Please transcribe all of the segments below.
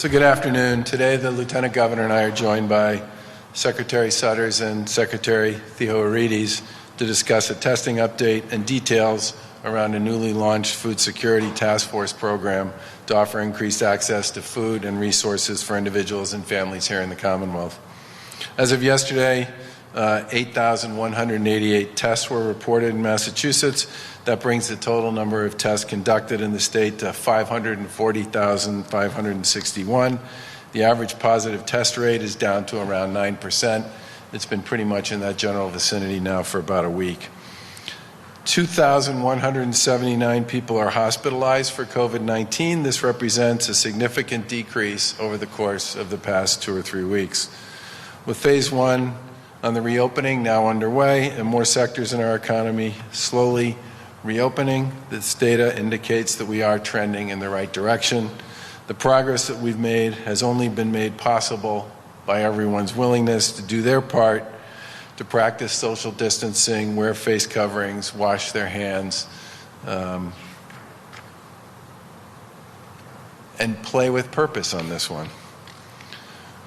So good afternoon. Today, the Lieutenant Governor and I are joined by Secretary Sutters and Secretary Theoharides to discuss a testing update and details around a newly launched food security task force program to offer increased access to food and resources for individuals and families here in the Commonwealth. As of yesterday, 8,188 tests were reported in Massachusetts. That brings the total number of tests conducted in the state to 540,561. The average positive test rate is down to around 9%. It's been pretty much in that general vicinity now for about a week. 2,179 people are hospitalized for COVID-19. This represents a significant decrease over the course of the past 2 or 3 weeks. With phase one on the reopening now underway and more sectors in our economy slowly reopening, this data indicates that we are trending in the right direction. The progress that we've made has only been made possible by everyone's willingness to do their part to practice social distancing, wear face coverings, wash their hands, and play with purpose on this one.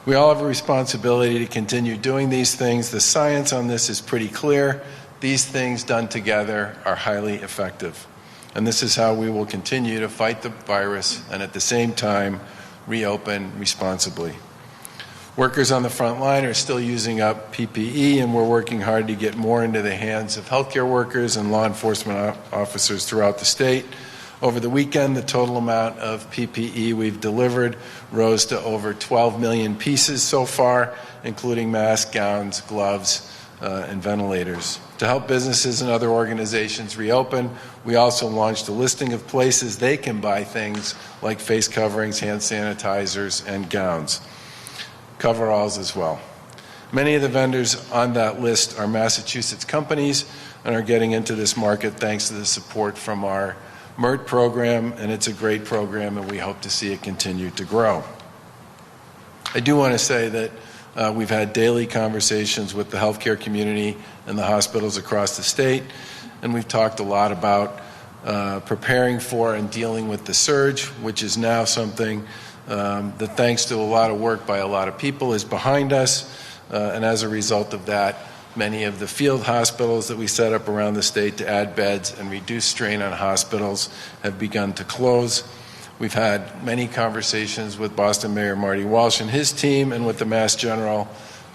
We all have a responsibility to continue doing these things. The science on this is pretty clear. These things done together are highly effective. And this is how we will continue to fight the virus and at the same time reopen responsibly. Workers on the front line are still using up PPE, and we're working hard to get more into the hands of healthcare workers and law enforcement officers throughout the state. Over the weekend, the total amount of PPE we've delivered rose to over 12 million pieces so far, including masks, gowns, gloves, and ventilators. To help businesses and other organizations reopen, we also launched a listing of places they can buy things like face coverings, hand sanitizers, and gowns. Coveralls as well. Many of the vendors on that list are Massachusetts companies and are getting into this market thanks to the support from our MERT program, and it's a great program, and we hope to see it continue to grow. I do want to say that we've had daily conversations with the healthcare community and the hospitals across the state, and we've talked a lot about preparing for and dealing with the surge, which is now something that, thanks to a lot of work by a lot of people, is behind us, and as a result of that, many of the field hospitals that we set up around the state to add beds and reduce strain on hospitals have begun to close. We've had many conversations with Boston Mayor Marty Walsh and his team, and with the Mass General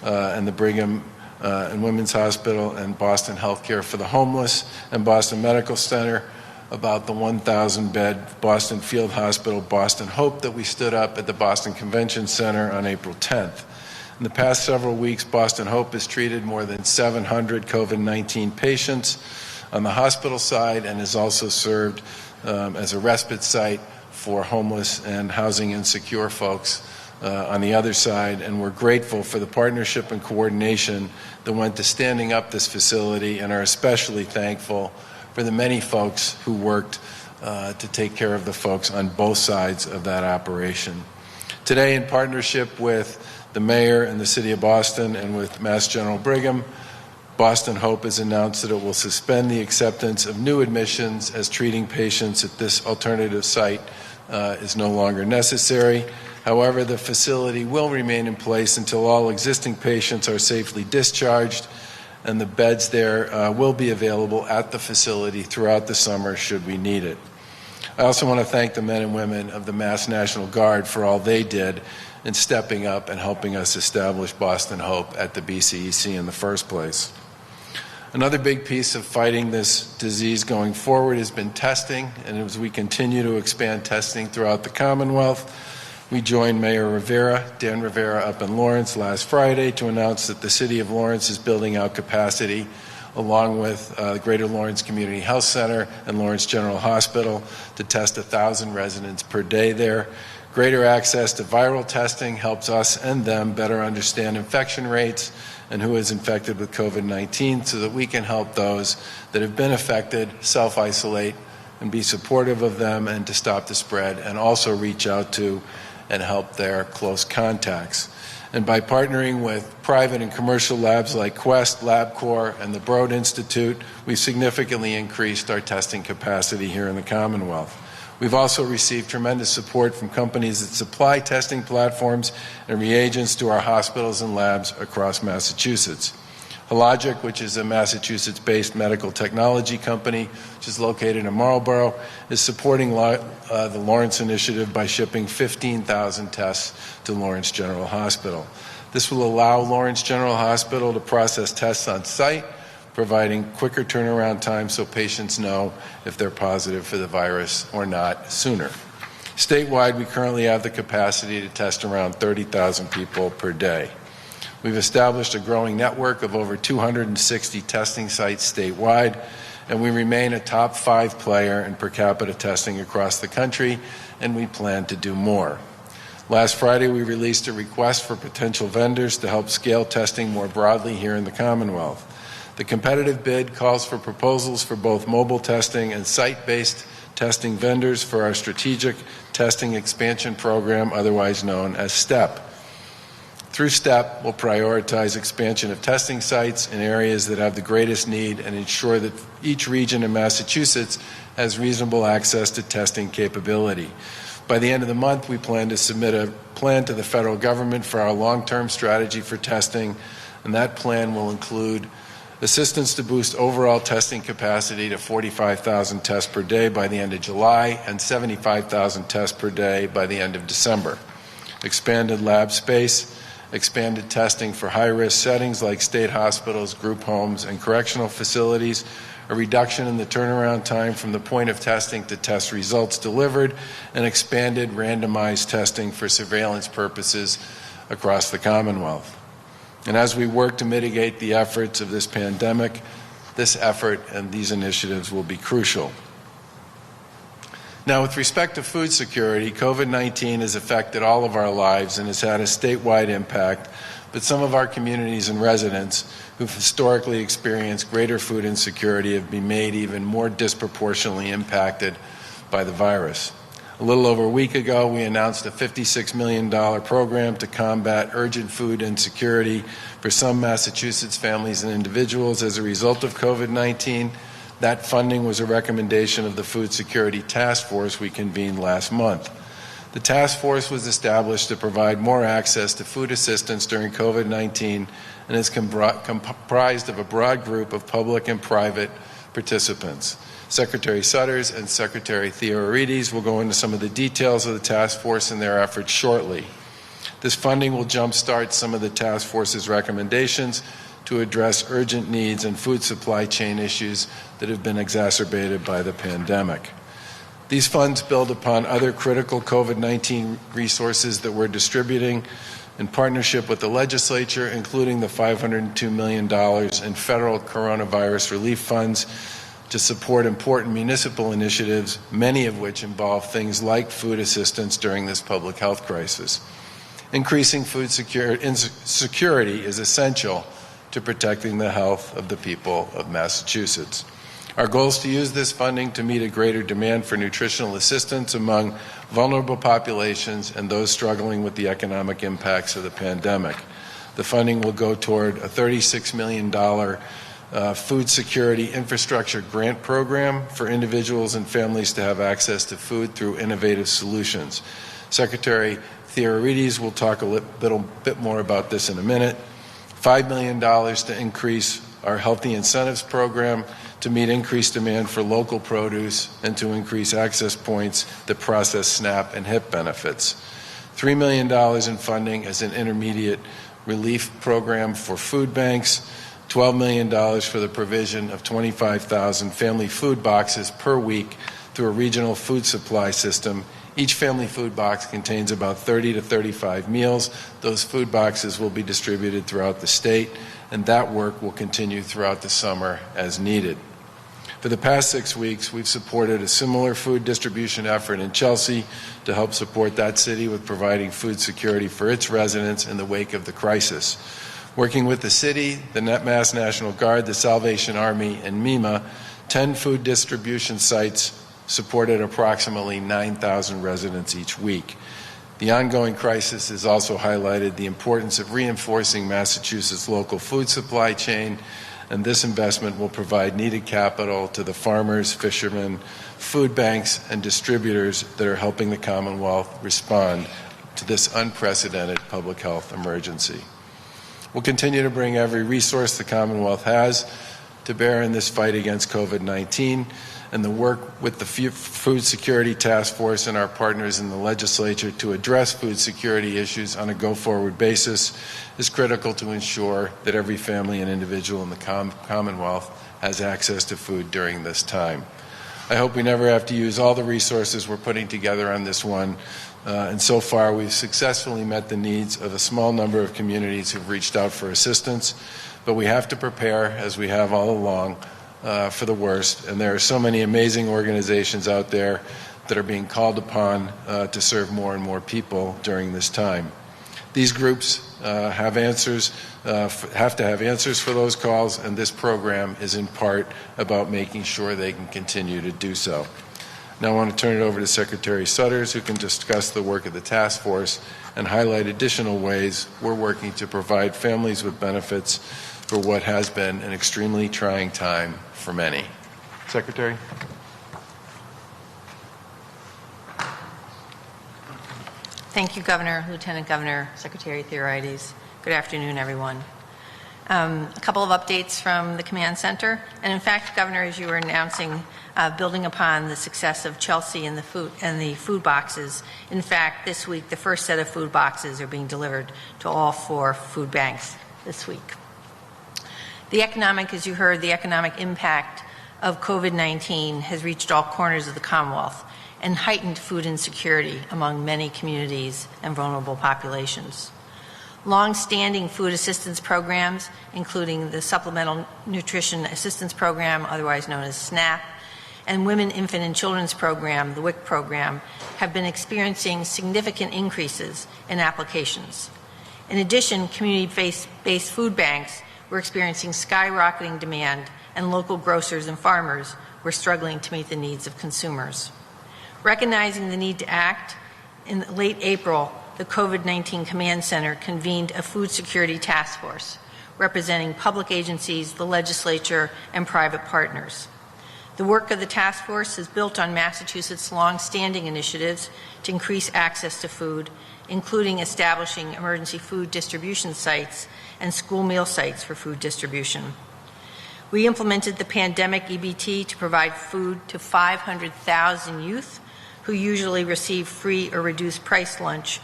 and the Brigham and Women's Hospital and Boston Healthcare for the Homeless and Boston Medical Center about the 1,000-bed Boston Field Hospital, Boston Hope, that we stood up at the Boston Convention Center on April 10th. In the past several weeks, Boston Hope has treated more than 700 COVID-19 patients on the hospital side and has also served as a respite site for homeless and housing insecure folks on the other side. And we're grateful for the partnership and coordination that went to standing up this facility, and are especially thankful for the many folks who worked to take care of the folks on both sides of that operation. Today, in partnership with the mayor and the city of Boston and with Mass General Brigham, Boston Hope has announced that it will suspend the acceptance of new admissions as treating patients at this alternative site is no longer necessary. However, the facility will remain in place until all existing patients are safely discharged, and the beds there will be available at the facility throughout the summer should we need it. I also want to thank the men and women of the Mass National Guard for all they did in stepping up and helping us establish Boston Hope at the BCEC in the first place. Another big piece of fighting this disease going forward has been testing, and as we continue to expand testing throughout the Commonwealth, we joined Mayor Dan Rivera up in Lawrence last Friday to announce that the City of Lawrence is building out capacity along with the Greater Lawrence Community Health Center and Lawrence General Hospital to test 1,000 residents per day there. Greater access to viral testing helps us and them better understand infection rates and who is infected with COVID-19 so that we can help those that have been affected self-isolate and be supportive of them and to stop the spread, and also reach out to and help their close contacts. And by partnering with private and commercial labs like Quest, LabCorp, and the Broad Institute, we've significantly increased our testing capacity here in the Commonwealth. We've also received tremendous support from companies that supply testing platforms and reagents to our hospitals and labs across Massachusetts. Hologic, which is a Massachusetts-based medical technology company, which is located in Marlborough, is supporting the Lawrence Initiative by shipping 15,000 tests to Lawrence General Hospital. This will allow Lawrence General Hospital to process tests on site, providing quicker turnaround time so patients know if they're positive for the virus or not sooner. Statewide, we currently have the capacity to test around 30,000 people per day. We've established a growing network of over 260 testing sites statewide, and we remain a top 5 player in per capita testing across the country, and we plan to do more. Last Friday, we released a request for potential vendors to help scale testing more broadly here in the Commonwealth. The competitive bid calls for proposals for both mobile testing and site-based testing vendors for our Strategic Testing Expansion Program, otherwise known as STEP. Through STEP, we'll prioritize expansion of testing sites in areas that have the greatest need and ensure that each region in Massachusetts has reasonable access to testing capability. By the end of the month, we plan to submit a plan to the federal government for our long-term strategy for testing, and that plan will include assistance to boost overall testing capacity to 45,000 tests per day by the end of July and 75,000 tests per day by the end of December. Expanded lab space, expanded testing for high-risk settings like state hospitals, group homes, and correctional facilities, a reduction in the turnaround time from the point of testing to test results delivered, and expanded randomized testing for surveillance purposes across the Commonwealth. And as we work to mitigate the efforts of this pandemic, this effort and these initiatives will be crucial. Now, with respect to food security, COVID-19 has affected all of our lives and has had a statewide impact, but some of our communities and residents who've historically experienced greater food insecurity have been made even more disproportionately impacted by the virus. A little over a week ago, we announced a $56 million program to combat urgent food insecurity for some Massachusetts families and individuals as a result of COVID-19. That funding was a recommendation of the Food Security Task Force we convened last month. The task force was established to provide more access to food assistance during COVID-19 and is comprised of a broad group of public and private participants. Secretary Sutters and Secretary Theodoridis will go into some of the details of the task force and their efforts shortly. This funding will jumpstart some of the task force's recommendations to address urgent needs and food supply chain issues that have been exacerbated by the pandemic. These funds build upon other critical COVID-19 resources that we're distributing in partnership with the legislature, including the $502 million in federal coronavirus relief funds to support important municipal initiatives, many of which involve things like food assistance during this public health crisis. Increasing food security is essential to protecting the health of the people of Massachusetts. Our goal is to use this funding to meet a greater demand for nutritional assistance among vulnerable populations and those struggling with the economic impacts of the pandemic. The funding will go toward a $36 million food security infrastructure grant program for individuals and families to have access to food through innovative solutions. Secretary Theodoridis will talk a little bit more about this in a minute. $5 million to increase our Healthy Incentives program to meet increased demand for local produce and to increase access points that process SNAP and HIP benefits. $3 million in funding as an intermediate relief program for food banks, $12 million for the provision of 25,000 family food boxes per week through a regional food supply system. Each family food box contains about 30 to 35 meals. Those food boxes will be distributed throughout the state, and that work will continue throughout the summer as needed. For the past 6 weeks, we've supported a similar food distribution effort in Chelsea to help support that city with providing food security for its residents in the wake of the crisis. Working with the city, the Mass National Guard, the Salvation Army, and MEMA, 10 food distribution sites supported approximately 9,000 residents each week. The ongoing crisis has also highlighted the importance of reinforcing Massachusetts' local food supply chain and this investment will provide needed capital to the farmers, fishermen, food banks, and distributors that are helping the Commonwealth respond to this unprecedented public health emergency. We'll continue to bring every resource the Commonwealth has to bear in this fight against COVID-19, and the work with the Food Security Task Force and our partners in the legislature to address food security issues on a go-forward basis is critical to ensure that every family and individual in the Commonwealth has access to food during this time. I hope we never have to use all the resources we're putting together on this one, and so far we've successfully met the needs of a small number of communities who've reached out for assistance, but we have to prepare, as we have all along, for the worst, and there are so many amazing organizations out there that are being called upon to serve more and more people during this time. These groups have to have answers for those calls, and this program is in part about making sure they can continue to do so. Now I want to turn it over to Secretary Sutters, who can discuss the work of the task force and highlight additional ways we're working to provide families with benefits for what has been an extremely trying time for many. Secretary? Thank you, Governor, Lieutenant Governor, Secretary Theorides. Good afternoon, everyone. A couple of updates from the command center. And in fact, Governor, as you were announcing, building upon the success of Chelsea and the food boxes, in fact, this week, the first set of food boxes are being delivered to all 4 food banks this week. As you heard, the economic impact of COVID-19 has reached all corners of the Commonwealth and heightened food insecurity among many communities and vulnerable populations. Long-standing food assistance programs, including the Supplemental Nutrition Assistance Program, otherwise known as SNAP, and Women, Infant, and Children's Program, the WIC program, have been experiencing significant increases in applications. In addition, community-based food banks were experiencing skyrocketing demand, and local grocers and farmers were struggling to meet the needs of consumers. Recognizing the need to act, in late April, the COVID-19 Command Center convened a food security task force representing public agencies, the legislature, and private partners. The work of the task force is built on Massachusetts' long-standing initiatives to increase access to food, including establishing emergency food distribution sites and school meal sites for food distribution. We implemented the pandemic EBT to provide food to 500,000 youth who usually receive free or reduced price lunch,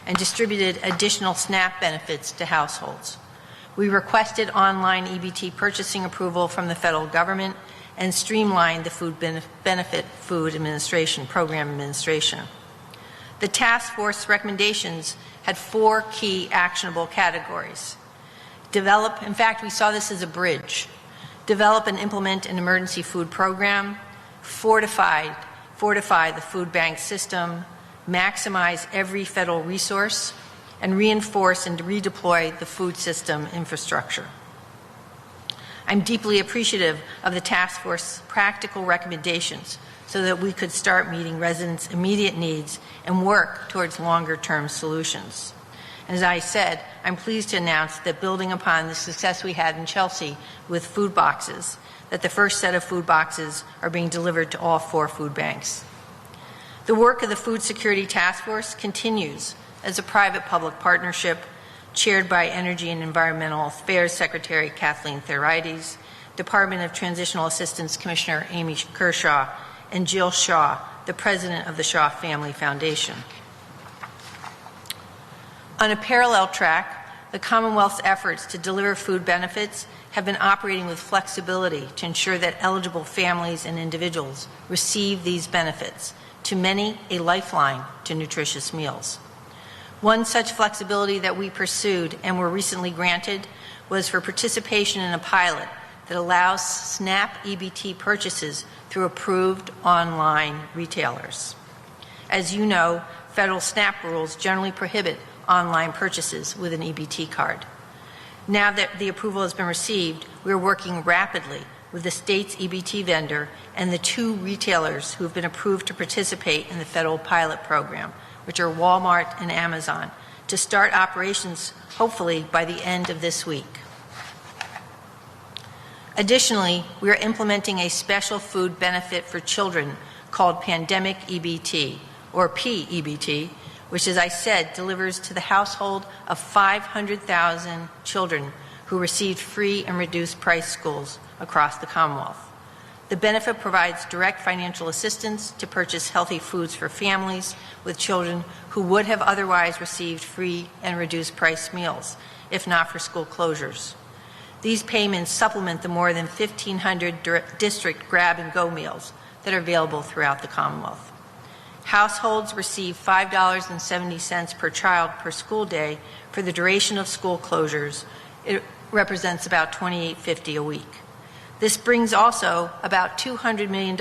and distributed additional SNAP benefits to households. We requested online EBT purchasing approval from the federal government and streamlined the food benefit food administration program administration. The task force recommendations had 4 key actionable categories. In fact, we saw this as a bridge. Develop and implement an emergency food program, fortify the food bank system, maximize every federal resource, and reinforce and redeploy the food system infrastructure. I'm deeply appreciative of the task force's practical recommendations so that we could start meeting residents' immediate needs and work towards longer-term solutions. As I said, I'm pleased to announce that building upon the success we had in Chelsea with food boxes, that the first set of food boxes are being delivered to all 4 food banks. The work of the Food Security Task Force continues as a private-public partnership chaired by Energy and Environmental Affairs Secretary Kathleen Theorides, Department of Transitional Assistance Commissioner Amy Kershaw, and Jill Shaw, the president of the Shaw Family Foundation. On a parallel track, the Commonwealth's efforts to deliver food benefits have been operating with flexibility to ensure that eligible families and individuals receive these benefits, to many a lifeline to nutritious meals. One such flexibility that we pursued and were recently granted was for participation in a pilot that allows SNAP EBT purchases through approved online retailers. As you know, federal SNAP rules generally prohibit online purchases with an EBT card. Now that the approval has been received, we're working rapidly with the state's EBT vendor and the 2 retailers who have been approved to participate in the federal pilot program, which are Walmart and Amazon, to start operations hopefully by the end of this week. Additionally, we are implementing a special food benefit for children called Pandemic EBT, or PEBT, which, as I said, delivers to the household of 500,000 children who received free and reduced price schools across the Commonwealth. The benefit provides direct financial assistance to purchase healthy foods for families with children who would have otherwise received free and reduced price meals, if not for school closures. These payments supplement the more than 1,500 district grab-and-go meals that are available throughout the Commonwealth. Households receive $5.70 per child per school day for the duration of school closures. It represents about $28.50 a week. This brings also about $200 million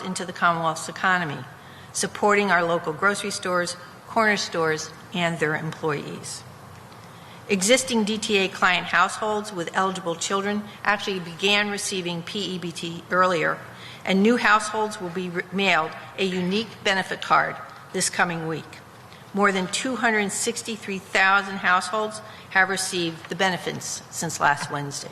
into the Commonwealth's economy, supporting our local grocery stores, corner stores, and their employees. Existing DTA client households with eligible children actually began receiving PEBT earlier, and new households will be mailed a unique benefit card this coming week. More than 263,000 households have received the benefits since last Wednesday.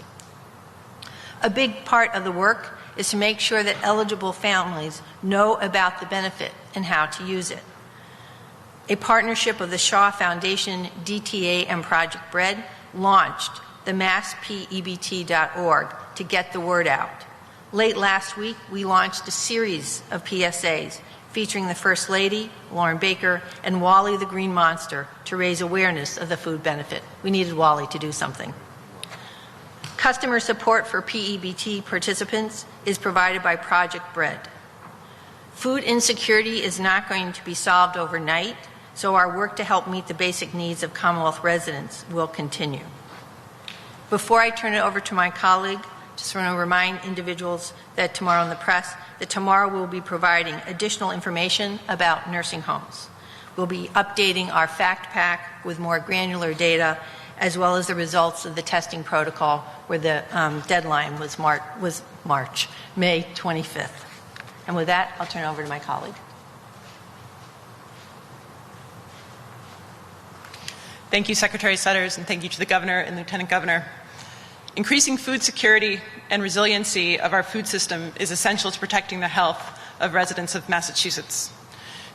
A big part of the work is to make sure that eligible families know about the benefit and how to use it. A partnership of the Shaw Foundation, DTA, and Project Bread launched the masspEBT.org to get the word out. Late last week, we launched a series of PSAs featuring the First Lady, Lauren Baker, and Wally the Green Monster to raise awareness of the food benefit. We needed Wally to do something. Customer support for PEBT participants is provided by Project Bread. Food insecurity is not going to be solved overnight, so our work to help meet the basic needs of Commonwealth residents will continue. Before I turn it over to my colleague, just want to remind individuals that tomorrow in the press, that tomorrow we'll be providing additional information about nursing homes. We'll be updating our fact pack with more granular data, as well as the results of the testing protocol, where the deadline was March, May 25th. And with that, I'll turn it over to my colleague. Thank you, Secretary Sutters, and thank you to the Governor and Lieutenant Governor. Increasing food security and resiliency of our food system is essential to protecting the health of residents of Massachusetts.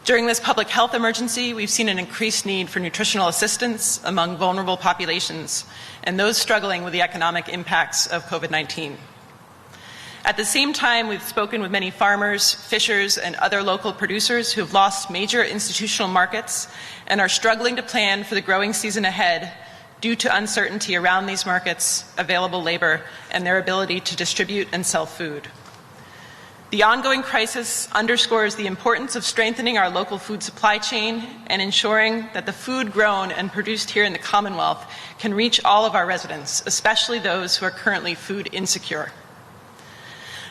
During this public health emergency, we've seen an increased need for nutritional assistance among vulnerable populations and those struggling with the economic impacts of COVID-19. At the same time, we've spoken with many farmers, fishers, and other local producers who have lost major institutional markets and are struggling to plan for the growing season ahead due to uncertainty around these markets, available labor, and their ability to distribute and sell food. The ongoing crisis underscores the importance of strengthening our local food supply chain and ensuring that the food grown and produced here in the Commonwealth can reach all of our residents, especially those who are currently food insecure.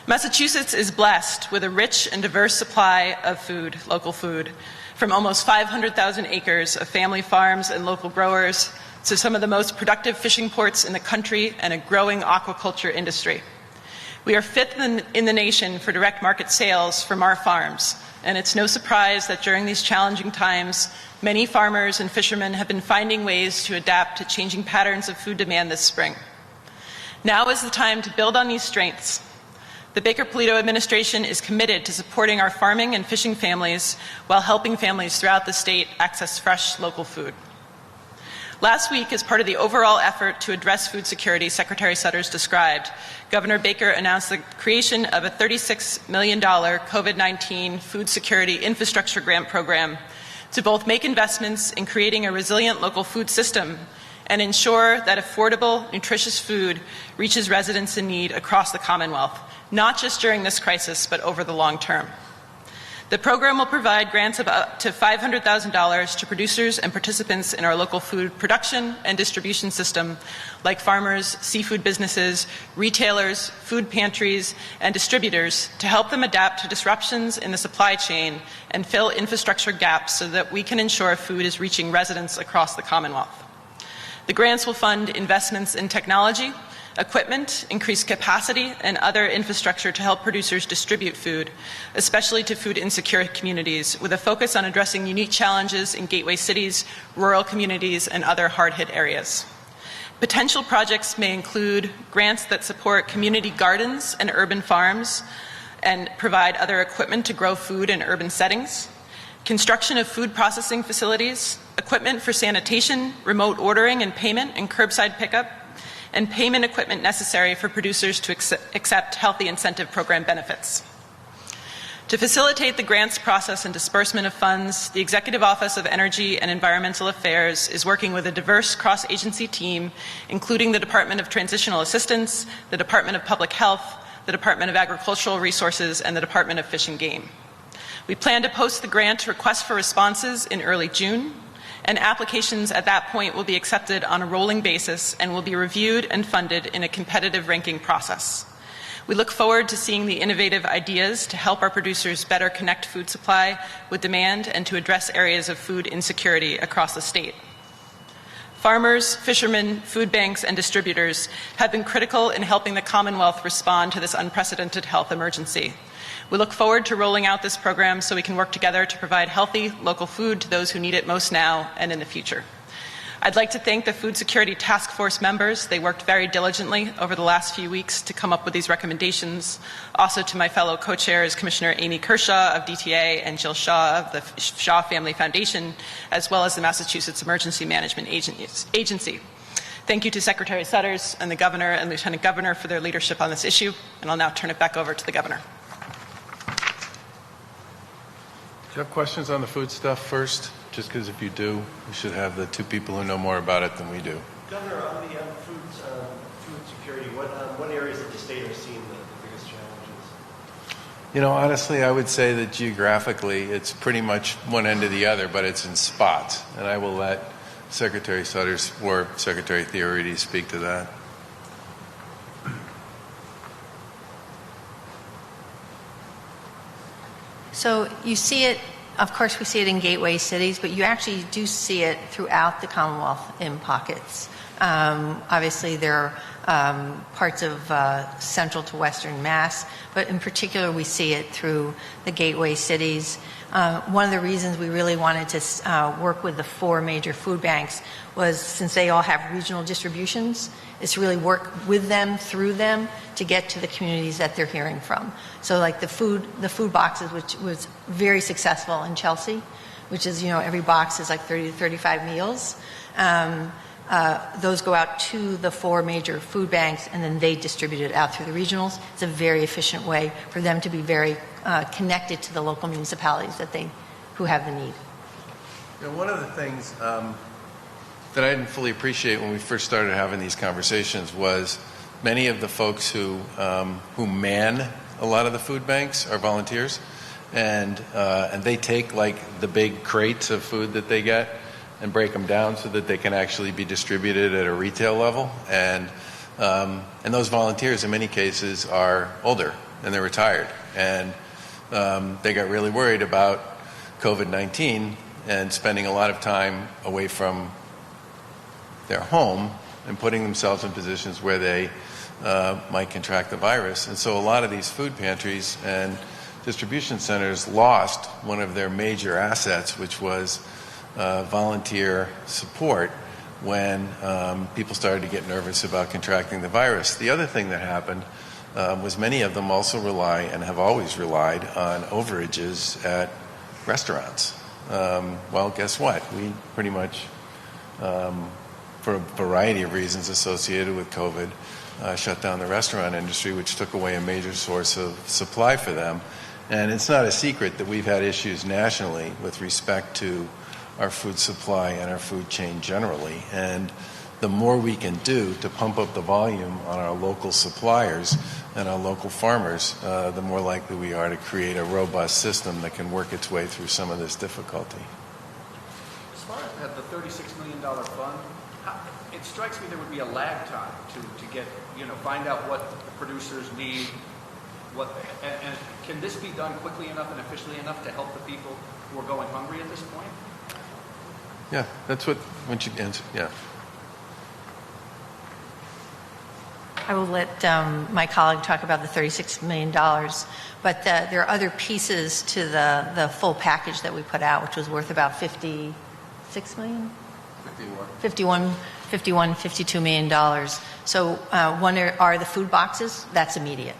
Massachusetts is blessed with a rich and diverse supply of food, local food, from almost 500,000 acres of family farms and local growers to some of the most productive fishing ports in the country and a growing aquaculture industry. We are fifth in the nation for direct market sales from our farms, and it's no surprise that during these challenging times, many farmers and fishermen have been finding ways to adapt to changing patterns of food demand this spring. Now is the time to build on these strengths. The Baker-Polito administration is committed to supporting our farming and fishing families while helping families throughout the state access fresh local food. Last week, as part of the overall effort to address food security Secretary Sutters described, Governor Baker announced the creation of a $36 million COVID-19 food security infrastructure grant program to both make investments in creating a resilient local food system and ensure that affordable, nutritious food reaches residents in need across the Commonwealth, not just during this crisis, but over the long term. The program will provide grants of up to $500,000 to producers and participants in our local food production and distribution system, like farmers, seafood businesses, retailers, food pantries, and distributors, to help them adapt to disruptions in the supply chain and fill infrastructure gaps so that we can ensure food is reaching residents across the Commonwealth. The grants will fund investments in technology, equipment, increased capacity, and other infrastructure to help producers distribute food, especially to food insecure communities, with a focus on addressing unique challenges in gateway cities, rural communities, and other hard-hit areas. Potential projects may include grants that support community gardens and urban farms and provide other equipment to grow food in urban settings, construction of food processing facilities, equipment for sanitation, remote ordering and payment, and curbside pickup, and payment equipment necessary for producers to accept healthy incentive program benefits. To facilitate the grants process and disbursement of funds, the Executive Office of Energy and Environmental Affairs is working with a diverse cross-agency team, including the Department of Transitional Assistance, the Department of Public Health, the Department of Agricultural Resources, and the Department of Fish and Game. We plan to post the grant request for responses in early June, and applications at that point will be accepted on a rolling basis and will be reviewed and funded in a competitive ranking process. We look forward to seeing the innovative ideas to help our producers better connect food supply with demand and to address areas of food insecurity across the state. Farmers, fishermen, food banks, and distributors have been critical in helping the Commonwealth respond to this unprecedented health emergency. We look forward to rolling out this program so we can work together to provide healthy, local food to those who need it most now and in the future. I'd like to thank the Food Security Task Force members. They worked very diligently over the last few weeks to come up with these recommendations. Also to my fellow co-chairs, Commissioner Amy Kershaw of DTA and Jill Shaw of the Shaw Family Foundation, as well as the Massachusetts Emergency Management Agency. Thank you to Secretary Sutters and the Governor and Lieutenant Governor for their leadership on this issue, and I'll now turn it back over to the Governor. Do you have questions on the food stuff first? Just because if you do, we should have the two people who know more about it than we do. Governor, on the food security, what areas of the state are seeing the biggest challenges? You know, honestly, I would say that geographically it's pretty much one end or the other, but it's in spots. And I will let Secretary Sutters or Secretary Theoretti speak to that. So you see it, of course we see it in gateway cities, but you actually do see it throughout the Commonwealth in pockets. Obviously there are parts of central to western Mass, but in particular we see it through the gateway cities. One of the reasons we really wanted to work with the 4 major food banks was, since they all have regional distributions, is to really work with them, through them, to get to the communities that they're hearing from. So like the food boxes, which was very successful in Chelsea, which is, you know, every box is like 30 to 35 meals. Those go out to the 4 major food banks, and then they distribute it out through the regionals. It's a very efficient way for them to be very connected to the local municipalities who have the need. You know, one of the things that I didn't fully appreciate when we first started having these conversations was many of the folks who man a lot of the food banks are volunteers, and they take like the big crates of food that they get and break them down so that they can actually be distributed at a retail level. And those volunteers in many cases are older and they're retired, and they got really worried about COVID-19 and spending a lot of time away from their home and putting themselves in positions where they might contract the virus. And so a lot of these food pantries and distribution centers lost one of their major assets, which was volunteer support when people started to get nervous about contracting the virus. The other thing that happened was many of them also rely and have always relied on overages at restaurants. Well, guess what? We pretty much, for a variety of reasons associated with COVID, shut down the restaurant industry, which took away a major source of supply for them. And it's not a secret that we've had issues nationally with respect to our food supply and our food chain generally. And the more we can do to pump up the volume on our local suppliers and our local farmers, the more likely we are to create a robust system that can work its way through some of this difficulty. As far as the $36 million fund, it strikes me there would be a lag time to get, find out what the producers need. And can this be done quickly enough and efficiently enough to help the people who are going hungry at this point? Yeah, that's what you answer. Yeah. I will let my colleague talk about the $36 million, but there are other pieces to the full package that we put out, which was worth about $56 million. $52 million. So one are the food boxes. That's immediate.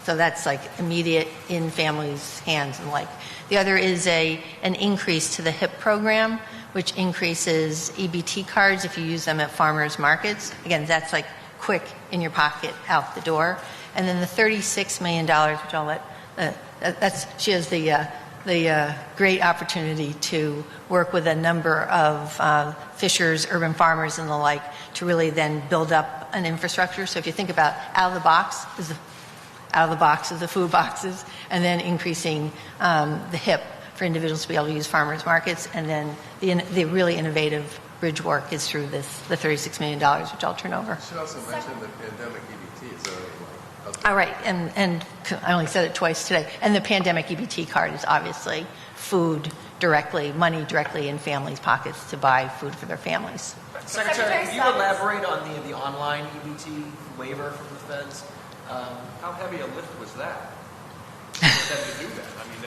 So that's like immediate in families' hands and like. The other is an increase to the HIP program, which increases EBT cards if you use them at farmers markets. Again, that's like quick in your pocket out the door. And then the $36 million, which I'll let, she has the great opportunity to work with a number of fishers, urban farmers, and the like to really then build up an infrastructure. So if you think about out of the box is the food boxes, and then increasing the HIP for individuals to be able to use farmers markets, and then the really innovative bridge work is through the $36 million, which I'll turn over. You should also mention the pandemic EBT is already All right, and I only said it twice today. And the pandemic EBT card is obviously money directly in families' pockets to buy food for their families. Secretary, can you elaborate on the online EBT waiver from the feds? How heavy a lift was that for them to do that? I mean,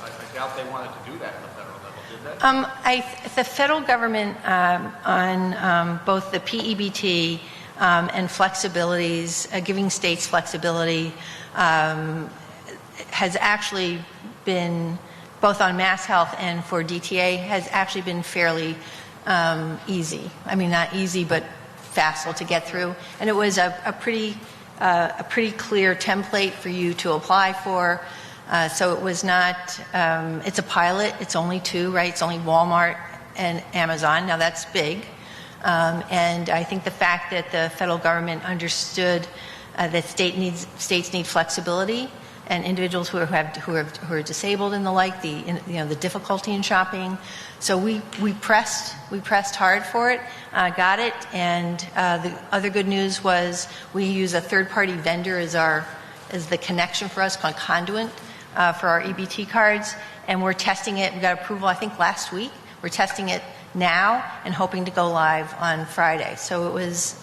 I doubt they wanted to do that at the federal level, did they? The federal government on both the PEBT and flexibilities, giving states flexibility, has actually been, both on mass health and for DTA, has actually been fairly easy. I mean, not easy, but facile to get through. And it was a pretty clear template for you to apply for. So it was not, it's a pilot, it's only 2, right? It's only Walmart and Amazon. Now that's big. And I think the fact that the federal government understood that states need flexibility, and individuals who are disabled and the like, the difficulty in shopping. So we pressed hard for it, got it, and the other good news was we use a third-party vendor as the connection for us, called Conduit, for our EBT cards, and we're testing it. We got approval, I think, last week. We're testing it now and hoping to go live on Friday. So it was,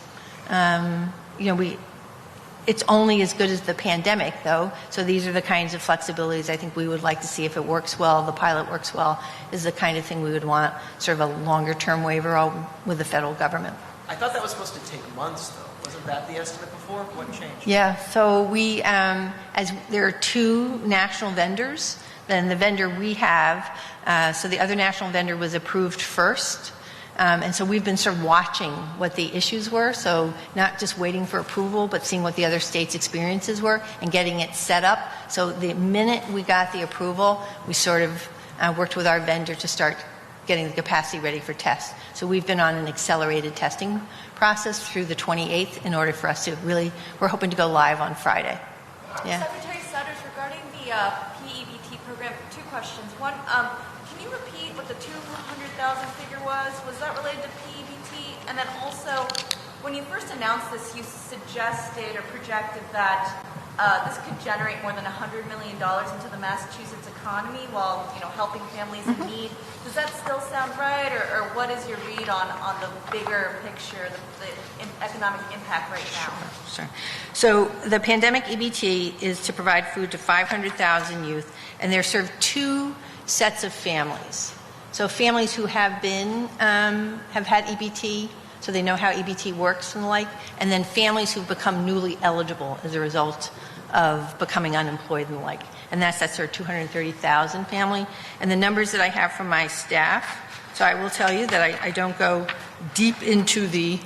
it's only as good as the pandemic, though. So these are the kinds of flexibilities I think we would like to see if it works well, the pilot works well, is the kind of thing we would want, sort of a longer-term waiver with the federal government. I thought that was supposed to take months, though. Wasn't that the estimate before? What changed? Yeah, so we, as there are 2 national vendors, then the vendor we have, so the other national vendor was approved first. And so we've been sort of watching what the issues were, so not just waiting for approval, but seeing what the other states' experiences were and getting it set up. So the minute we got the approval, we sort of worked with our vendor to start getting the capacity ready for tests. So we've been on an accelerated testing process through the 28th in order for us to really, we're hoping to go live on Friday. Yeah. Secretary Sudders, regarding the PEBT program, 2 questions. One, can you repeat what the 200,000 figure was? Was that related to PEBT? And then also, when you first announced this, you suggested or projected that this could generate more than $100 million into the Massachusetts economy while, helping families in need. Does that still sound right, or what is your read on the bigger picture, the economic impact right now? Sure. So the pandemic EBT is to provide food to 500,000 youth, and they're served 2 sets of families. So families who have had EBT, so they know how EBT works and the like, and then families who've become newly eligible as a result of becoming unemployed and the like. And that's sort of 230,000 family. And the numbers that I have from my staff, so I will tell you that I don't go deep into the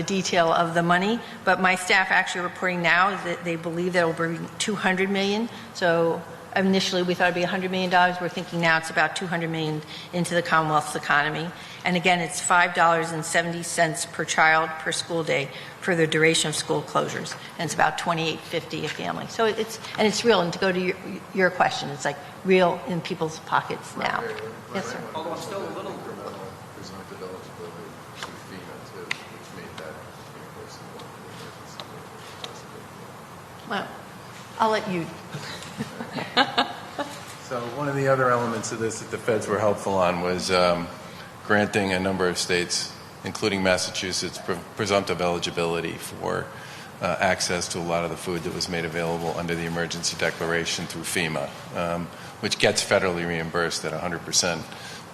detail of the money, but my staff actually reporting now is that they believe that it will bring $200 million. So initially we thought it'd be $100 million. We're thinking now it's about $200 million into the Commonwealth's economy. And again, it's $5.70 per child per school day for the duration of school closures. And it's about $28.50 a family. So it's real. And to go to your question, it's like real in people's pockets now. Yes, sir. Although I'm still a little... presumptive eligibility to FEMA too, which made that universal. Well, I'll let you. So one of the other elements of this that the feds were helpful on was granting a number of states, including Massachusetts, presumptive eligibility for access to a lot of the food that was made available under the emergency declaration through FEMA, which gets federally reimbursed at 100%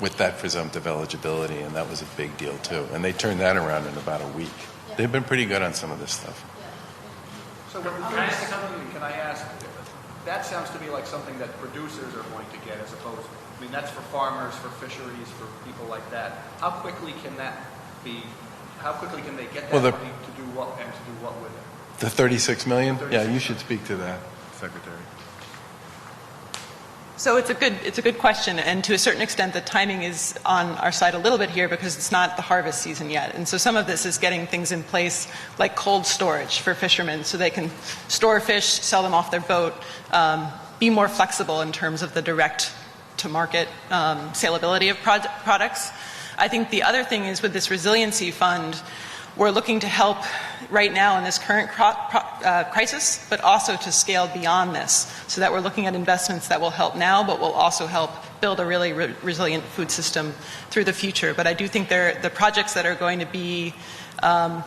with that presumptive eligibility, and that was a big deal too. And they turned that around in about a week. They've been pretty good on some of this stuff. So can I ask, that sounds to me like something that producers are going to get as opposed, I mean, that's for farmers, for fisheries, for people like that. How quickly can that be, how quickly can they get that money to do what, and to do what with it? The 36 million? 36 Yeah, you should speak to that, Secretary. So it's a good question, and to a certain extent the timing is on our side a little bit here because it's not the harvest season yet. And so some of this is getting things in place like cold storage for fishermen so they can store fish, sell them off their boat, be more flexible in terms of the direct to market saleability of products. I think the other thing is with this resiliency fund, we're looking to help right now in this current crisis, but also to scale beyond this, so that we're looking at investments that will help now, but will also help build a really resilient food system through the future. But I do think the projects that are going to be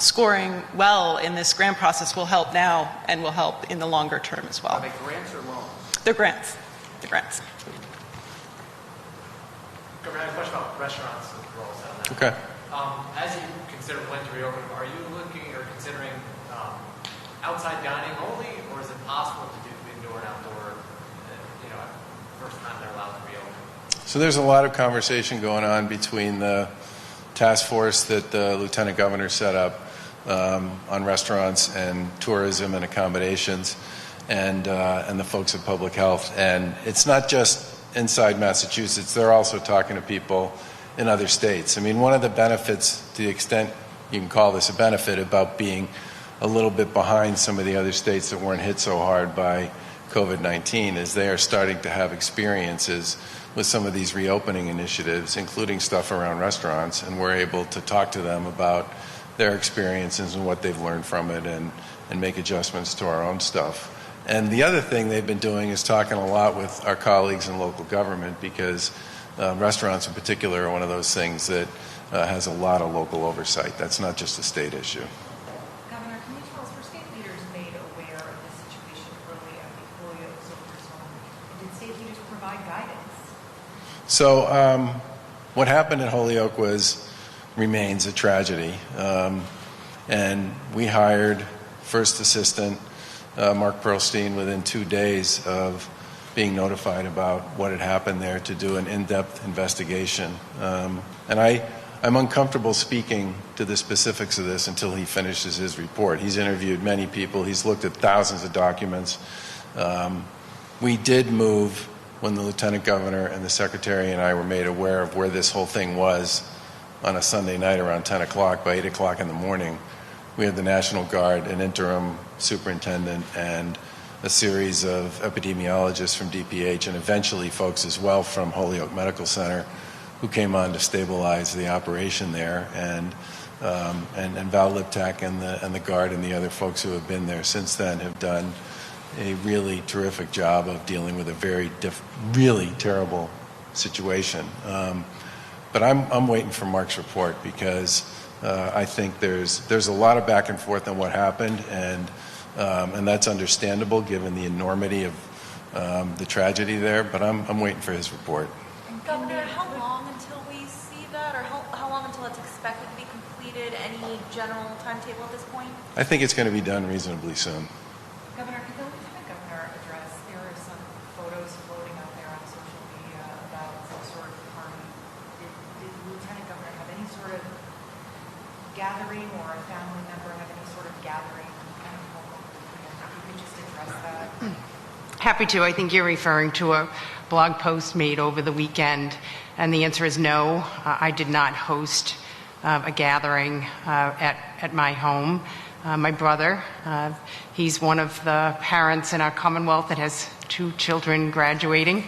scoring well in this grant process will help now and will help in the longer term as well. Are they grants or loans? They're grants. They're grants. Governor, I have a question about restaurants and roles on that. Okay. As you consider when to reopen, are you looking or considering outside dining only, or is it possible to do indoor and outdoor, first time they're allowed to reopen? So there's a lot of conversation going on between the task force that the Lieutenant Governor set up on restaurants and tourism and accommodations and the folks at Public Health. And it's not just inside Massachusetts. They're also talking to people in other states. I mean, one of the benefits, to the extent you can call this a benefit, about being a little bit behind some of the other states that weren't hit so hard by COVID-19 is they are starting to have experiences with some of these reopening initiatives, including stuff around restaurants, and we're able to talk to them about their experiences and what they've learned from it and make adjustments to our own stuff. And the other thing they've been doing is talking a lot with our colleagues in local government, because restaurants in particular are one of those things that has a lot of local oversight. That's not just a state issue. Governor, can you tell us, were state leaders made aware of this situation early after Holyoke was over zone? And did state leaders provide guidance? So what happened at Holyoke remains a tragedy. And we hired First Assistant Mark Perlstein within 2 days of being notified about what had happened there to do an in-depth investigation. And I'm uncomfortable speaking to the specifics of this until he finishes his report. He's interviewed many people. He's looked at thousands of documents. We did move when the Lieutenant Governor and the Secretary and I were made aware of where this whole thing was on a Sunday night around 10 o'clock. By 8 o'clock in the morning, we had the National Guard, an interim superintendent, and a series of epidemiologists from DPH, and eventually folks as well from Holyoke Medical Center, who came on to stabilize the operation there, and Val Liptak and the Guard and the other folks who have been there since then have done a really terrific job of dealing with a really terrible situation. But I'm waiting for Mark's report, because I think there's a lot of back and forth on what happened, and that's understandable given the enormity of the tragedy there. But I'm waiting for his report. And Governor, how long until we see that, or how long until it's expected to be completed? Any general timetable at this point? I think it's going to be done reasonably soon. Governor, could the Lieutenant Governor address, there are some photos floating out there on social media about some sort of party. Did the Lieutenant Governor have any sort of gathering, or a family member have any sort of gathering kind of home? If you could just address that. Happy to. I think you're referring to a blog post made over the weekend, and the answer is no. I did not host a gathering at my home. My brother, he's one of the parents in our Commonwealth that has 2 children graduating,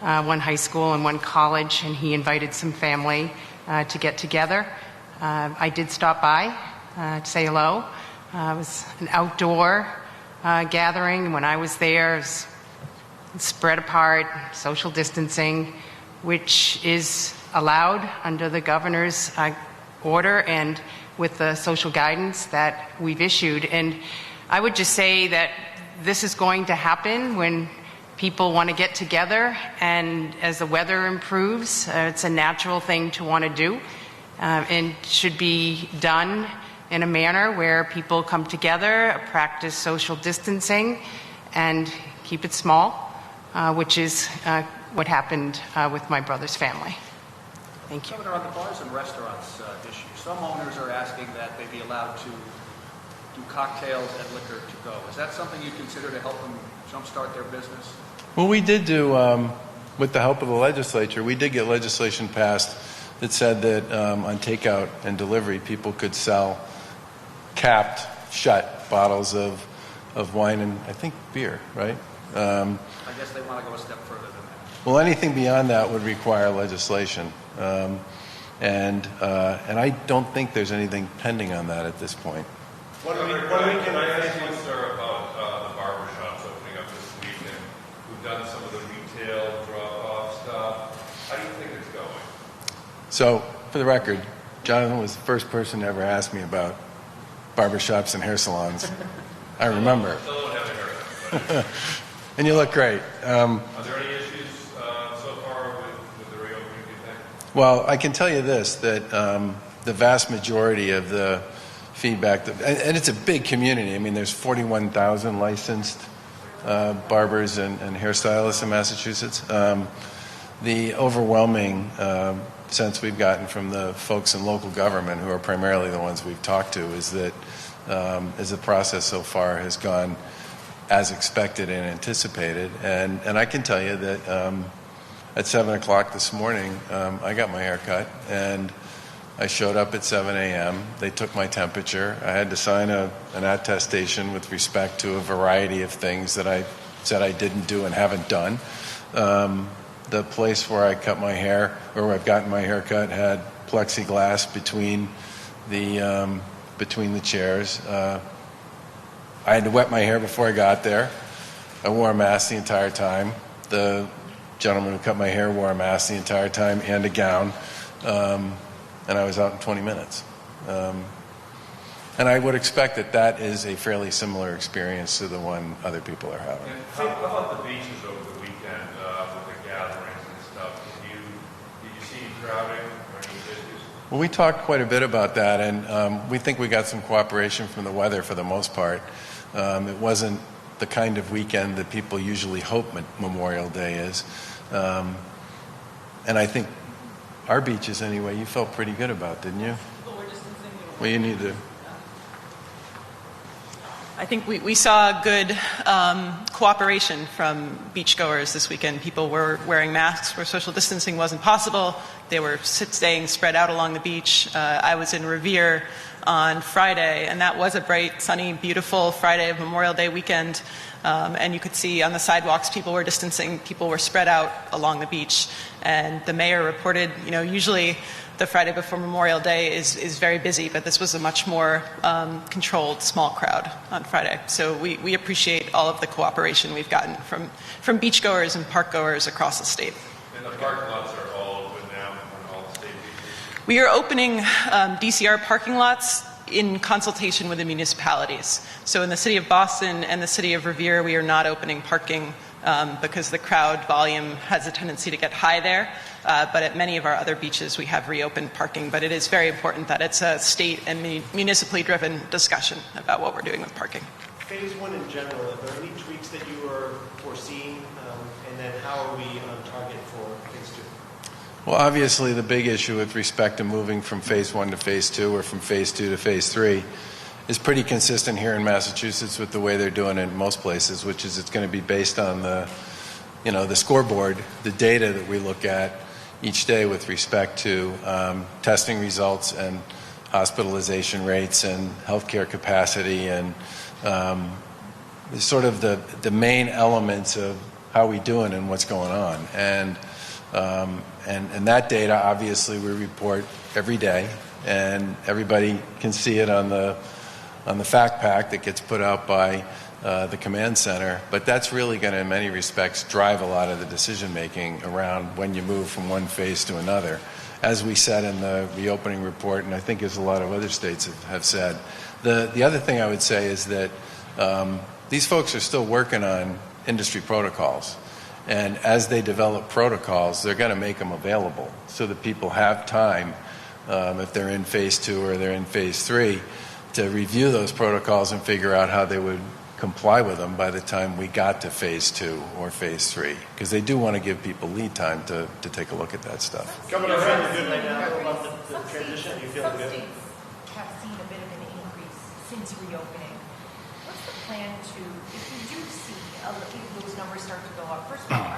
one high school and one college, and he invited some family to get together. I did stop by to say hello. It was an outdoor gathering. When I was there, it was spread apart, social distancing, which is allowed under the governor's order and with the social guidance that we've issued. And I would just say that this is going to happen when people want to get together, and as the weather improves, it's a natural thing to want to do, and should be done in a manner where people come together, practice social distancing, and keep it small, which is what happened with my brother's family. Thank you. Governor, on the bars and restaurants issue, some owners are asking that they be allowed to do cocktails and liquor to go. Is that something you consider to help them jumpstart their business? Well, we did do, with the help of the legislature, we did get legislation passed that said that on takeout and delivery, people could sell capped, shut bottles of wine and, I think, beer, right? I guess they want to go a step further than that. Well, anything beyond that would require legislation. And I don't think there's anything pending on that at this point. Can I ask you, sir, about the barber shops opening up this weekend? We've done some of the retail drop-off stuff. How do you think it's going? So, for the record, Jonathan was the first person to ever ask me about barbershops and hair salons. I remember. Still don't have a haircut. And you look great. Are there any issues so far with the reopening, do you think? Well, I can tell you this, that the vast majority of the feedback, and it's a big community. I mean, there's 41,000 licensed barbers and hairstylists in Massachusetts. The overwhelming sense we've gotten from the folks in local government, who are primarily the ones we've talked to, is that as the process so far has gone as expected and anticipated. And I can tell you that at 7 o'clock this morning, I got my hair cut, and I showed up at 7 a.m. They took my temperature. I had to sign an attestation with respect to a variety of things that I said I didn't do and haven't done. The place where I cut my hair, or where I've gotten my hair cut, had plexiglass between the chairs. I had to wet my hair before I got there. I wore a mask the entire time. The gentleman who cut my hair wore a mask the entire time and a gown. And I was out in 20 minutes. And I would expect that that is a fairly similar experience to the one other people are having. And how about the beaches over the weekend with the gatherings and stuff? Did you see any crowding or any issues? Well, we talked quite a bit about that, and we think we got some cooperation from the weather for the most part. It wasn't the kind of weekend that people usually hope Memorial Day is. And I think our beaches, anyway, you felt pretty good about, didn't you? Well, you need to. I think we saw good cooperation from beachgoers this weekend. People were wearing masks where social distancing wasn't possible. They were staying spread out along the beach. I was in Revere on Friday, and that was a bright, sunny, beautiful Friday of Memorial Day weekend. And you could see on the sidewalks people were distancing, people were spread out along the beach. And the mayor reported, usually the Friday before Memorial Day is very busy, but this was a much more controlled, small crowd on Friday. So we appreciate all of the cooperation we've gotten from beachgoers and parkgoers across the state. And the parking lots are all open now on all the state beaches? We are opening DCR parking lots in consultation with the municipalities. So in the city of Boston and the city of Revere, we are not opening parking because the crowd volume has a tendency to get high there. But at many of our other beaches, we have reopened parking. But it is very important that it's a state and municipally driven discussion about what we're doing with parking. Phase one in general, are there any tweaks that you are foreseeing? And then how are we on target for phase two? Well, obviously, the big issue with respect to moving from phase one to phase two, or from phase two to phase three, is pretty consistent here in Massachusetts with the way they're doing it in most places, which is it's going to be based on the scoreboard, the data that we look at each day with respect to testing results and hospitalization rates and healthcare capacity and sort of the main elements of how we doing and what's going on. And that data, obviously, we report every day, and everybody can see it on the fact pack that gets put out by the command center. But that's really going to, in many respects, drive a lot of the decision making around when you move from one phase to another. As we said in the reopening report, and I think as a lot of other states have said, the other thing I would say is that these folks are still working on industry protocols. And as they develop protocols, they're going to make them available so that people have time, if they're in phase 2 or they're in phase 3, to review those protocols and figure out how they would comply with them by the time we got to phase 2 or phase 3. Because they do want to give people lead time to take a look at that stuff. Governor, feeling good right now about the transition? You feeling good? Some states have seen a bit of an increase since reopening. What's the plan to, if you do see those numbers start to go up, first of all,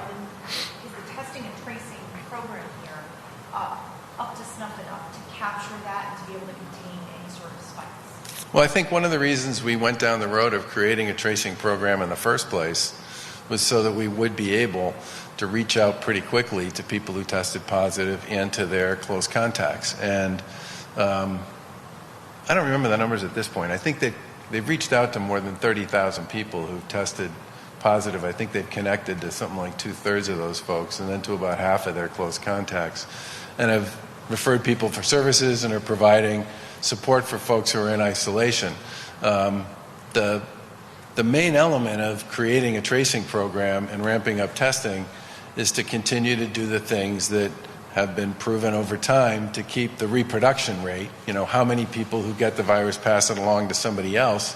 is the testing and tracing program here up to snuff enough to capture that and to be able to contain any sort of spikes? Well, I think one of the reasons we went down the road of creating a tracing program in the first place was so that we would be able to reach out pretty quickly to people who tested positive and to their close contacts. And I don't remember the numbers at this point. I think they've reached out to more than 30,000 people who've tested positive. I think they've connected to something like 2/3 of those folks and then to about half of their close contacts. And have referred people for services and are providing support for folks who are in isolation. The main element of creating a tracing program and ramping up testing is to continue to do the things that have been proven over time to keep the reproduction rate, how many people who get the virus pass it along to somebody else,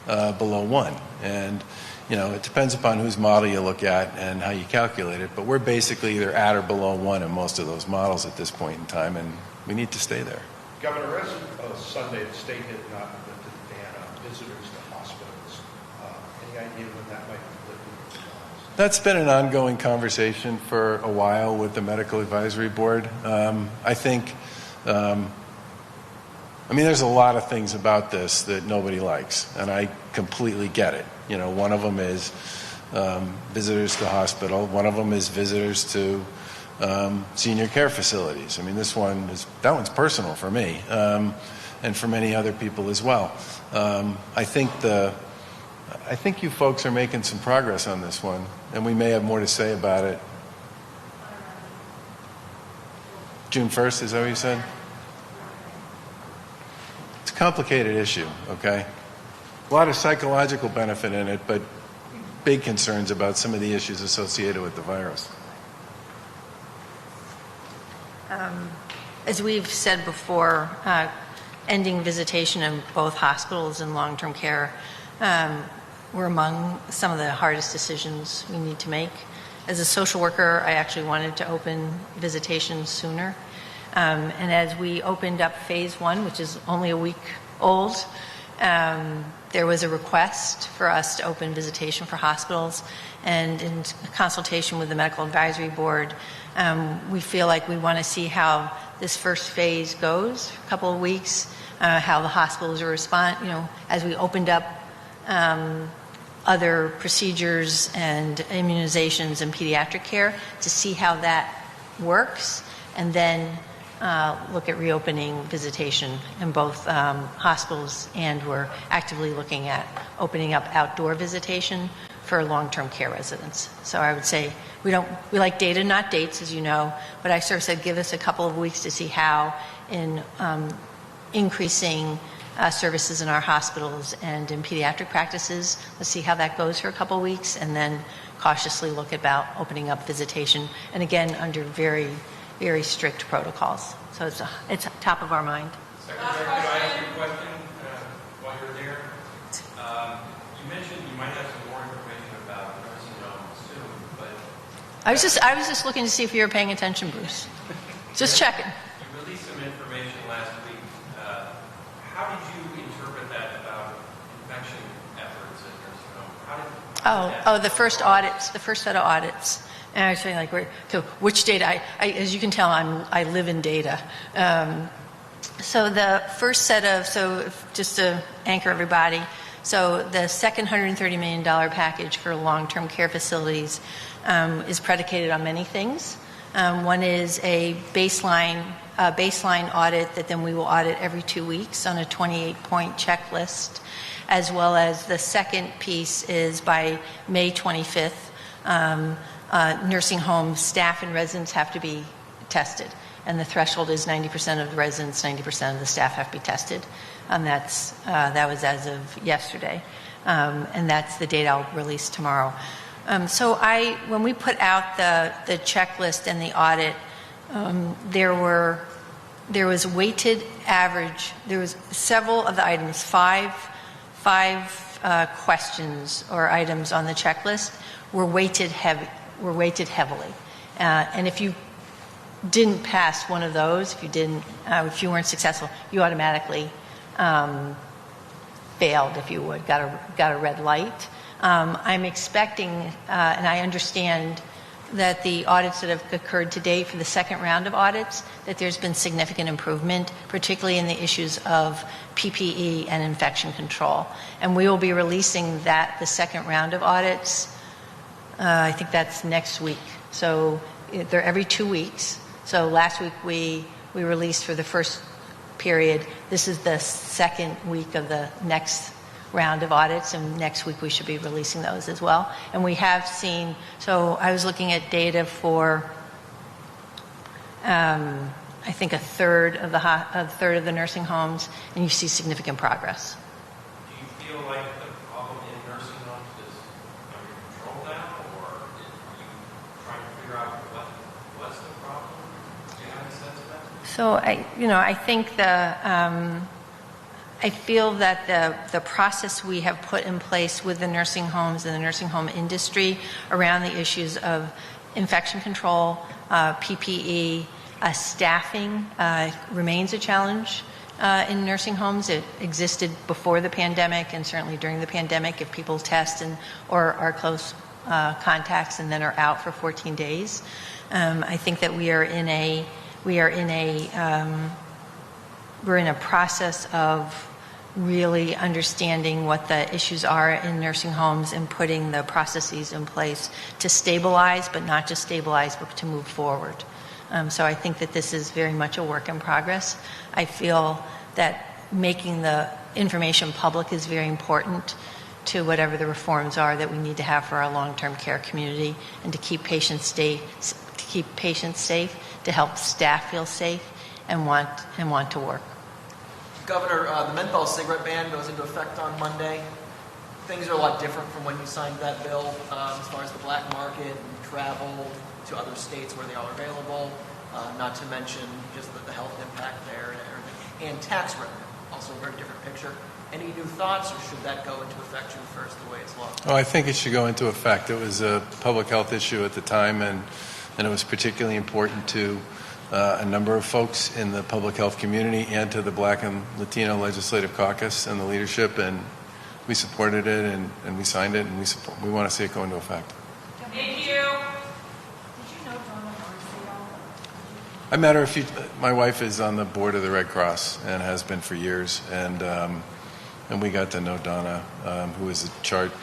below 1. And it depends upon whose model you look at and how you calculate it, but we're basically either at or below 1 in most of those models at this point in time, and we need to stay there. Governor, as of Sunday, the state had not lifted the ban on visitors to hospitals. Any idea when that might be lifted? That's been an ongoing conversation for a while with the Medical Advisory Board. I think, there's a lot of things about this that nobody likes, and I completely get it. One of them is visitors to hospital. One of them is visitors to senior care facilities. That one's personal for me, and for many other people as well. I think you folks are making some progress on this one, and we may have more to say about it. June 1st, is that what you said? It's a complicated issue, okay? A lot of psychological benefit in it, but big concerns about some of the issues associated with the virus. As we've said before, ending visitation in both hospitals and long-term care were among some of the hardest decisions we need to make. As a social worker, I actually wanted to open visitation sooner. And as we opened up phase 1, which is only a week old, there was a request for us to open visitation for hospitals. And in consultation with the Medical Advisory Board, we feel like we want to see how this first phase goes, a couple of weeks, how the hospitals will respond, as we opened up other procedures and immunizations and pediatric care, to see how that works, and then look at reopening visitation in both hospitals, and we're actively looking at opening up outdoor visitation for long-term care residents. So I would say we like data, not dates, as you know, but I sort of said give us a couple of weeks to see how in increasing services in our hospitals and in pediatric practices. Let's see how that goes for a couple of weeks, and then cautiously look about opening up visitation, and again, under very, very strict protocols. So it's top of our mind. Secretary, could I ask you a question while you're there? You mentioned you might have some more information about nursing homes soon, but... I was just looking to see if you were paying attention, Bruce. Just checking. You released some information last week. How did you interpret that about infection efforts at nursing homes? The first audits, the first set of audits. And actually, so which data? As you can tell, I live in data. So the first set of, just to anchor everybody, so the second $130 million package for long-term care facilities is predicated on many things. One is a baseline audit that then we will audit every 2 weeks on a 28-point checklist, as well as the second piece is by May 25th, nursing home staff and residents have to be tested. And the threshold is 90% of the residents, 90% of the staff have to be tested. And that was as of yesterday. And that's the date I'll release tomorrow. When we put out the checklist and the audit, there was weighted average. There was several of the items, five questions or items on the checklist were weighted heavily. And if you didn't pass one of those, if you weren't successful, you automatically failed, if you would, got a red light. I'm expecting, and I understand that the audits that have occurred to date for the second round of audits, that there's been significant improvement, particularly in the issues of PPE and infection control. And we will be releasing the second round of audits, I think that's next week. So they're every 2 weeks. So last week we released for the first period. This is the second week of the next round of audits, and next week we should be releasing those as well. And we have seen, so I was looking at data for I think a third of the nursing homes, and you see significant progress. Do you feel like the problem in nursing homes is under control now, or are you trying to figure out what's the problem? Do you have any sense of that? So I think I feel that the process we have put in place with the nursing homes and the nursing home industry around the issues of infection control, PPE, staffing remains a challenge in nursing homes. It existed before the pandemic and certainly during the pandemic if people test or are close contacts and then are out for 14 days. I think that we're in a process of really understanding what the issues are in nursing homes and putting the processes in place to stabilize, but not just stabilize, but to move forward. So I think that this is very much a work in progress. I feel that making the information public is very important to whatever the reforms are that we need to have for our long-term care community and to keep patients safe, to help staff feel safe and want to work. Governor, the menthol cigarette ban goes into effect on Monday. Things are a lot different from when you signed that bill as far as the black market and travel to other states where they are available, not to mention just the health impact there and everything. And tax revenue, also a very different picture. Any new thoughts, or should that go into effect June 1st the way it's law? Oh, I think it should go into effect. It was a public health issue at the time, and it was particularly important to a number of folks in the public health community and to the Black and Latino Legislative Caucus and the leadership, and we supported it and we signed it, and we want to see it go into effect. Thank you. Did you know Donna Marcio? I met her my wife is on the board of the Red Cross and has been for years, and we got to know Donna, who is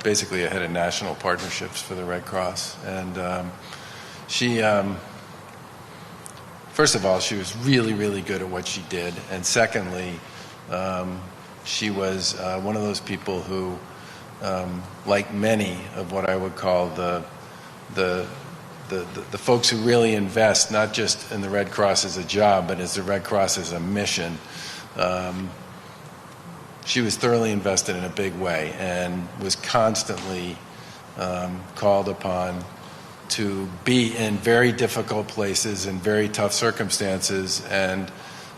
basically a head of national partnerships for the Red Cross, and she. First of all, she was really, really good at what she did. And secondly, she was one of those people who, like many of what I would call the folks who really invest, not just in the Red Cross as a job, but as the Red Cross as a mission, she was thoroughly invested in a big way and was constantly called upon to be in very difficult places and very tough circumstances, and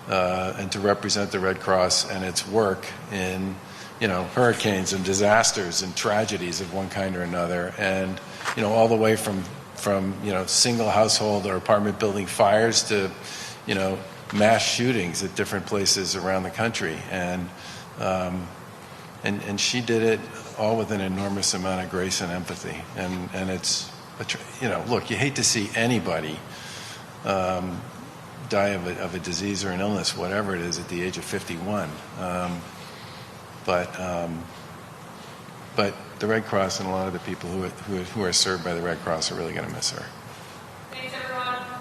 to represent the Red Cross and its work in, hurricanes and disasters and tragedies of one kind or another, and all the way from single household or apartment building fires to mass shootings at different places around the country, and she did it all with an enormous amount of grace and empathy, and it's. Look, you hate to see anybody die of a disease or an illness, whatever it is, at the age of 51. But the Red Cross and a lot of the people who are served by the Red Cross are really going to miss her. Thanks, everyone.